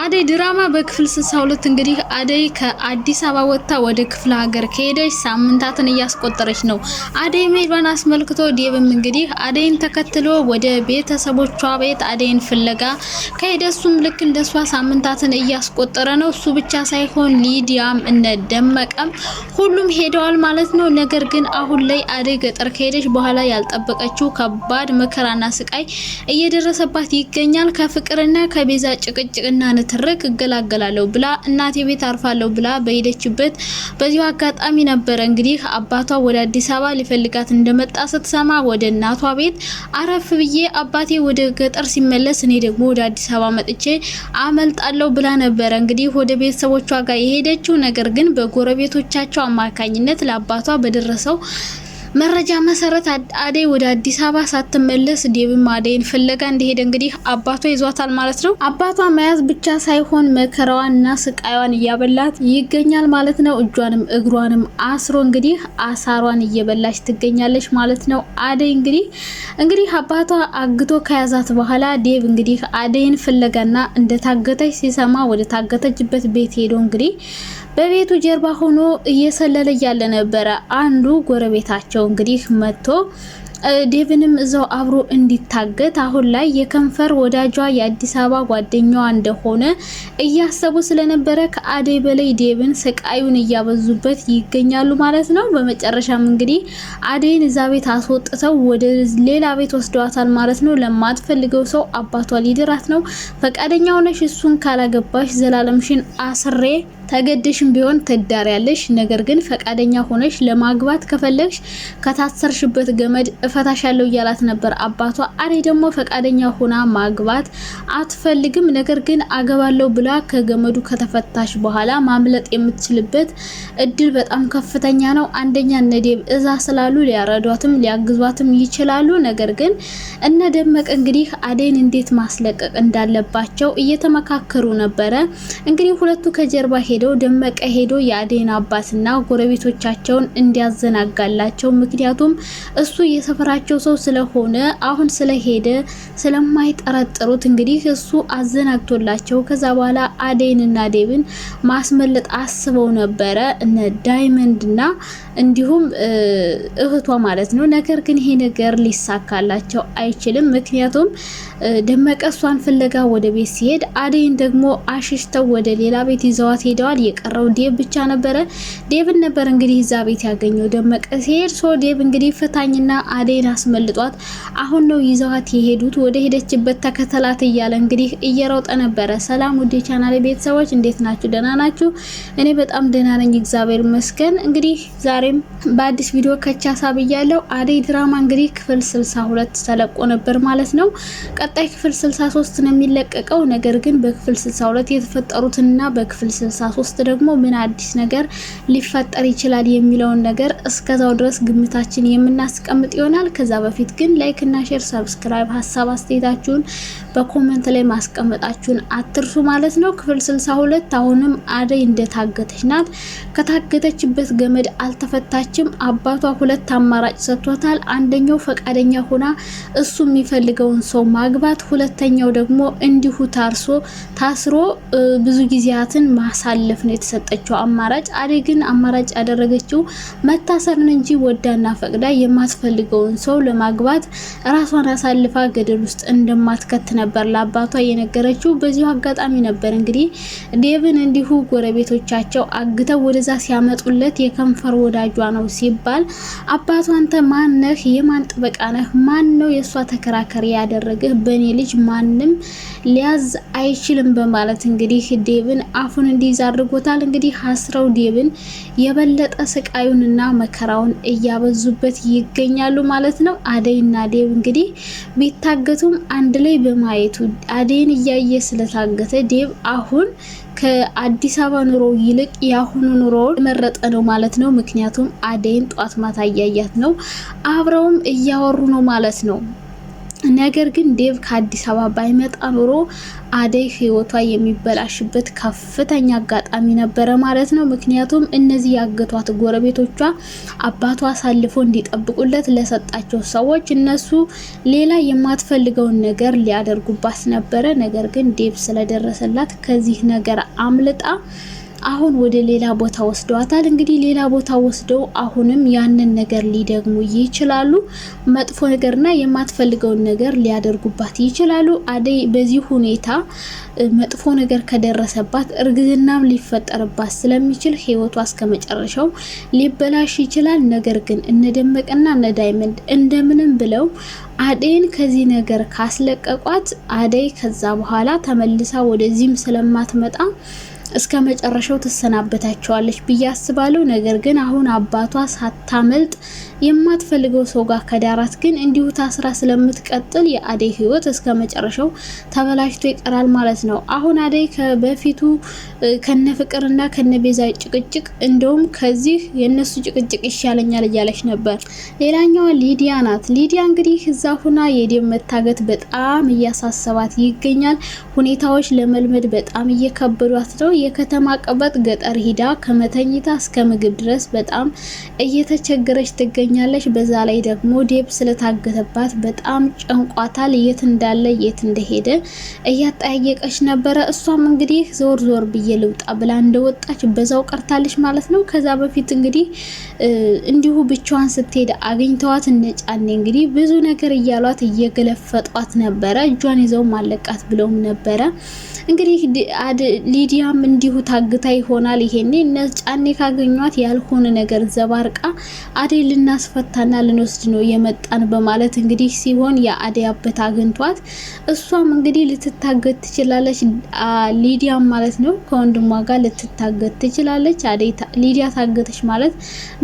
አደይ ድራማ በክፍል 62 እንግዲህ አደይ ከአዲስ አበባ ወጣ ወደ ክፍለ ሀገር ከሄደች ሳምንታትን እያስቆጠረች ነው። አደይ መሄዷን አስመልክቶ ዴብም እንግዲህ አደይን ተከትሎ ወደ ቤተሰቦቿ ቤት አደይን ፍለጋ ከሄደሱም ልክ እንደሷ ሳምንታትን እያስቆጠረ ነው። እሱ ብቻ ሳይሆን ሊዲያም እነ ደመቀም ሁሉም ሄደዋል ማለት ነው። ነገር ግን አሁን ላይ አደይ ገጠር ከሄደች በኋላ ያልጠበቀችው ከባድ መከራና ስቃይ እየደረሰባት ይገኛል። ከፍቅርና ከቤዛ ጭቅጭቅና ንትርክ እገላገላለሁ ብላ እናቴ ቤት አርፋለሁ ብላ በሄደችበት በዚሁ አጋጣሚ ነበር እንግዲህ አባቷ ወደ አዲስ አበባ ሊፈልጋት እንደመጣ ስትሰማ ወደ እናቷ ቤት አረፍ ብዬ አባቴ ወደ ገጠር ሲመለስ እኔ ደግሞ ወደ አዲስ አበባ መጥቼ አመልጣለሁ ብላ ነበር እንግዲህ ወደ ቤተሰቦቿ ጋር የሄደችው። ነገር ግን በጎረቤቶቻቸው አማካኝነት ለአባቷ በደረሰው መረጃ መሰረት አደይ ወደ አዲስ አበባ ሳትመለስ ዴብም አደይን ፍለጋ እንደሄደ እንግዲህ አባቷ ይዟታል ማለት ነው። አባቷ መያዝ ብቻ ሳይሆን መከራዋንና ስቃይዋን እያበላት ይገኛል ማለት ነው። እጇንም እግሯንም አስሮ እንግዲህ አሳሯን እየበላች ትገኛለች ማለት ነው። አደይ እንግዲህ አባቷ አግቶ ከያዛት በኋላ ዴብ እንግዲህ አደይን ፍለጋና እንደታገተች ሲሰማ ወደ ታገተችበት ቤት ሄዶ እንግዲህ በቤቱ ጀርባ ሆኖ እየሰለለ ያለ ነበረ። አንዱ ጎረቤታቸው እንግዲህ መጥቶ ዴብንም እዛው አብሮ እንዲታገት አሁን ላይ የከንፈር ወዳጇ የአዲስ አበባ ጓደኛዋ እንደሆነ እያሰቡ ስለነበረ ከአደይ በላይ ዴብን ስቃዩን እያበዙበት ይገኛሉ ማለት ነው። በመጨረሻም እንግዲህ አደይን እዛ ቤት አስወጥተው ወደ ሌላ ቤት ወስደዋታል ማለት ነው። ለማትፈልገው ሰው አባቷ ሊድራት ነው። ፈቃደኛ ሆነሽ እሱን ካላገባሽ ዘላለምሽን አስሬ ተገደሽም ቢሆን ትዳሪያለሽ። ነገር ግን ፈቃደኛ ሆነሽ ለማግባት ከፈለግሽ ከታሰርሽበት ገመድ እፈታሻለሁ እያላት ነበር አባቷ። አደይ ደግሞ ፈቃደኛ ሆና ማግባት አትፈልግም። ነገር ግን አገባለሁ ብላ ከገመዱ ከተፈታሽ በኋላ ማምለጥ የምትችልበት እድል በጣም ከፍተኛ ነው። አንደኛ እነዴብ እዛ ስላሉ ሊያረዷትም ሊያግዟትም ይችላሉ። ነገር ግን እነ ደመቀ እንግዲህ አደይን እንዴት ማስለቀቅ እንዳለባቸው እየተመካከሩ ነበረ። እንግዲህ ሁለቱ ከጀርባ ሄደው ደመቀ ሄዶ የአደይን አባትና ጎረቤቶቻቸውን እንዲያዘናጋላቸው፣ ምክንያቱም እሱ የሰፈራቸው ሰው ስለሆነ አሁን ስለሄደ ስለማይጠረጥሩት እንግዲህ እሱ አዘናግቶላቸው ከዛ በኋላ አደይንና ዴብን ማስመለጥ አስበው ነበረ እነ ዳይመንድና እንዲሁም እህቷ ማለት ነው። ነገር ግን ይሄ ነገር ሊሳካላቸው አይችልም። ምክንያቱም ደመቀ እሷን ፍለጋ ወደ ቤት ሲሄድ አደይን ደግሞ አሽሽተው ወደ ሌላ ቤት ይዘዋት ሄደዋል። የቀረው ዴብ ብቻ ነበረ። ዴብን ነበር እንግዲህ እዛ ቤት ያገኘው ደመቀ ሲሄድ። ዴብ እንግዲህ ፍታኝና አደይን አስመልጧት አሁን ነው ይዘዋት የሄዱት። ወደ ሄደችበት ተከተላት እያለ እንግዲህ እየሮጠ ነበረ። ሰላም ውድ ቻናሌ ቤተሰቦች እንዴት ናችሁ? ደህና ናችሁ? እኔ በጣም ደህና ነኝ እግዚአብሔር ይመስገን። እንግዲህ ዛሬም በአዲስ ቪዲዮ ከቻሳ ብያለሁ። አደይ ድራማ እንግዲህ ክፍል 62 ተለቆ ነበር ማለት ነው። ቀጣይ ክፍል 63 ነው የሚለቀቀው። ነገር ግን በክፍል 62 የተፈጠሩትና በክፍል 63 ደግሞ ምን አዲስ ነገር ሊፈጠር ይችላል የሚለውን ነገር እስከዛው ድረስ ግምታችን የምናስቀምጥ ይሆናል። ከዛ በፊት ግን ላይክ እና ሼር፣ ሰብስክራይብ፣ ሀሳብ አስተያየታችሁን በኮሜንት ላይ ማስቀመጣችሁን አትርሱ ማለት ነው። ክፍል 62 አሁንም አደይ እንደታገተች ናት። ከታገተችበት ገመድ አልተፈታችም። አባቷ ሁለት አማራጭ ሰጥቷታል። አንደኛው ፈቃደኛ ሆና እሱ የሚፈልገውን ሰው ማግባት፣ ሁለተኛው ደግሞ እንዲሁ ታስሮ ብዙ ጊዜያትን ማሳለፍ ነው የተሰጠችው አማራጭ። አደይ ግን አማራጭ ያደረገችው መታሰርን እንጂ ወዳና ፈቅዳ የማትፈልገውን ሰው ለማግባት ራሷን አሳልፋ ገደል ውስጥ እንደማትከት ነበር ለአባቷ የነገረችው። በዚሁ አጋጣሚ ነበር እንግዲህ ዴብን እንዲሁ ጎረቤቶቻቸው አግተው ወደዛ ሲያመጡለት የከንፈር ወዳጇ ነው ሲባል አባቷ አንተ ማን ነህ? የማን ጥበቃ ነህ? ማን ነው የሷ ተከራካሪ ያደረገህ? በኔ ልጅ ማንም ሊያዝ አይችልም በማለት እንግዲህ ዴብን አፉን እንዲይዝ አድርጎታል። እንግዲህ አስረው ዴብን የበለጠ ስቃዩንና መከራውን እያበዙበት ይገኛሉ ማለት ነው። አደይና ዴብ እንግዲህ ቢታገቱም አንድ ላይ በማየቱ አደይን እያየ ስለታገተ ዴብ አሁን ከአዲስ አበባ ኑሮ ይልቅ ያሁኑ ኑሮ መረጠ ነው ማለት ነው። ምክንያቱም አደይን ጧት ማታ እያያት ነው፣ አብረውም እያወሩ ነው ማለት ነው። ነገር ግን ዴቭ ከአዲስ አበባ ባይመጣ ኖሮ አደይ ህይወቷ የሚበላሽበት ከፍተኛ አጋጣሚ ነበረ ማለት ነው። ምክንያቱም እነዚህ ያገቷት ጎረቤቶቿ አባቷ አሳልፎ እንዲጠብቁለት ለሰጣቸው ሰዎች እነሱ ሌላ የማትፈልገውን ነገር ሊያደርጉባት ነበረ። ነገር ግን ዴቭ ስለደረሰላት ከዚህ ነገር አምልጣ አሁን ወደ ሌላ ቦታ ወስደዋታል። እንግዲህ ሌላ ቦታ ወስደው አሁንም ያንን ነገር ሊደግሙ ይችላሉ። መጥፎ ነገርና የማትፈልገውን ነገር ሊያደርጉባት ይችላሉ። አደይ በዚህ ሁኔታ መጥፎ ነገር ከደረሰባት እርግዝናም ሊፈጠርባት ስለሚችል ህይወቷ እስከመጨረሻው ሊበላሽ ይችላል። ነገር ግን እነደመቀና እነዳይመንድ እንደምንም ብለው አደይን ከዚህ ነገር ካስለቀቋት አደይ ከዛ በኋላ ተመልሳ ወደዚህም ስለማትመጣ እስከ መጨረሻው ተሰናበታቸዋለች ብዬ አስባለሁ። ነገር ግን አሁን አባቷ ሳታመልጥ የማትፈልገው ሰው ጋር ከዳራት ግን እንዲሁ ታስራ ስለምትቀጥል የአደይ ህይወት እስከ መጨረሻው ተበላሽቶ ይቀራል ማለት ነው። አሁን አደይ ከበፊቱ ከነ ፍቅርና ከነ ቤዛ ጭቅጭቅ እንደውም ከዚህ የነሱ ጭቅጭቅ ይሻለኛል እያለች ነበር። ሌላኛዋ ሊዲያ ናት። ሊዲያ እንግዲህ እዛ ሁና የዴቭ መታገት በጣም እያሳሰባት ይገኛል። ሁኔታዎች ለመልመድ በጣም እየከበዷት ነው። የከተማ ቀበጥ ገጠር ሂዳ ከመተኝታ እስከ ምግብ ድረስ በጣም እየተቸገረች ትገኛለች። በዛ ላይ ደግሞ ዴቭ ስለታገተባት በጣም ጨንቋታል። የት እንዳለ የት እንደሄደ እያጠያየቀች ነበረ። እሷም እንግዲህ ዞር ዞር ብዬ ልውጣ ብላ እንደወጣች በዛው ቀርታለች ማለት ነው። ከዛ በፊት እንግዲህ እንዲሁ ብቻዋን ስትሄድ አግኝተዋት እነጫኔ እንግዲህ ብዙ ነገር እያሏት እየገለፈጧት ነበረ። እጇን ይዘው ማለቃት ብለውም ነበረ። እንግዲህ ሊዲያም እንዲሁ ታግታ ይሆናል። ይሄኔ ጫኔ ካገኟት ያልሆነ ነገር ዘባርቃ አደይ ልናስፈታና ልንወስድ ነው የመጣን በማለት እንግዲህ ሲሆን የአደይ አባት አግኝቷት እሷም እንግዲህ ልትታገት ትችላለች። ሊዲያም ማለት ነው ከወንድሟ ጋር ልትታገት ትችላለች። ሊዲያ ታገተች ማለት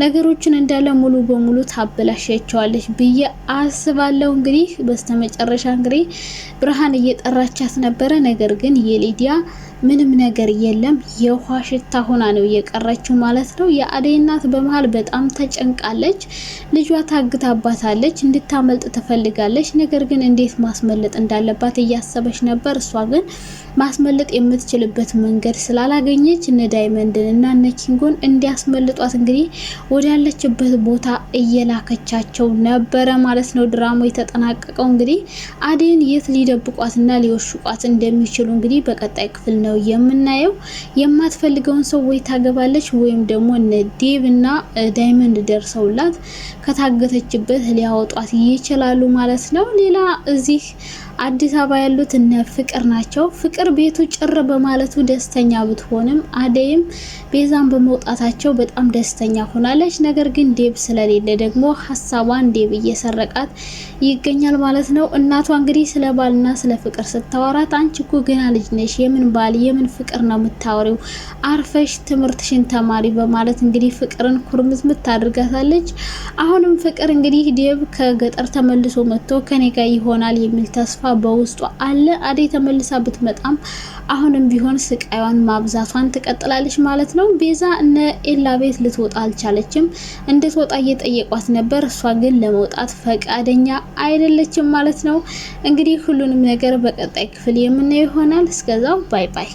ነገሮችን እንዳለ ሙሉ በሙሉ ታበላሻቸዋለች ብዬ አስባለሁ። እንግዲህ በስተመጨረሻ እንግዲህ ብርሃን እየጠራቻት ነበረ። ነገር ግን የሊዲያ ምንም ነገር የለም፣ የውሃ ሽታ ሆና ነው የቀረችው ማለት ነው። የአደይ እናት በመሃል በጣም ተጨንቃለች። ልጇ ታግታባታለች፣ እንድታመልጥ ትፈልጋለች። ነገር ግን እንዴት ማስመለጥ እንዳለባት እያሰበች ነበር። እሷ ግን ማስመለጥ የምትችልበት መንገድ ስላላገኘች እነ ዳይመንድን እና እነ ኪንጎን እንዲያስመልጧት እንግዲህ ወዳለችበት ቦታ እየላከቻቸው ነበረ ማለት ነው። ድራማው የተጠናቀቀው እንግዲህ አደይን የት ሊደብቋትና ሊወሽቋት እንደሚችሉ እንግዲህ በቀጣይ ክፍል ነው የምናየው። የማትፈልገውን ሰው ወይ ታገባለች ወይም ደግሞ እነ ዴቭ እና ዳይመንድ ደርሰውላት ከታገተችበት ሊያወጧት ይችላሉ ማለት ነው። ሌላ እዚህ አዲስ አበባ ያሉት እነ ፍቅር ናቸው። ፍቅር ቤቱ ጭር በማለቱ ደስተኛ ብትሆንም አደይም ቤዛን በመውጣታቸው በጣም ደስተኛ ሆናለች። ነገር ግን ዴቭ ስለሌለ ደግሞ ሀሳቧን ዴቭ እየሰረቃት ይገኛል ማለት ነው። እናቷ እንግዲህ ስለ ባልና ስለ ፍቅር ስታወራት አንቺ እኮ ገና ልጅ ነሽ፣ የምን ባል የምን ፍቅር ነው የምታወሪው? አርፈሽ ትምህርትሽን ተማሪ በማለት እንግዲህ ፍቅርን ኩርምትምት ታድርጋታለች። አሁንም ፍቅር እንግዲህ ዴቭ ከገጠር ተመልሶ መጥቶ ከኔ ጋር ይሆናል የሚል ተስፋ በውስጡ አለ። አደይ ተመልሳ ብትመጣም አሁንም ቢሆን ስቃዩን ማብዛቷን ትቀጥላለች ማለት ነው። ቤዛ እነ ኤላ ቤት ልትወጣ አልቻለችም። እንድትወጣ እየጠየቋት ነበር። እሷ ግን ለመውጣት ፈቃደኛ አይደለችም ማለት ነው። እንግዲህ ሁሉንም ነገር በቀጣይ ክፍል የምናየው ይሆናል። እስከዛው ባይ ባይ።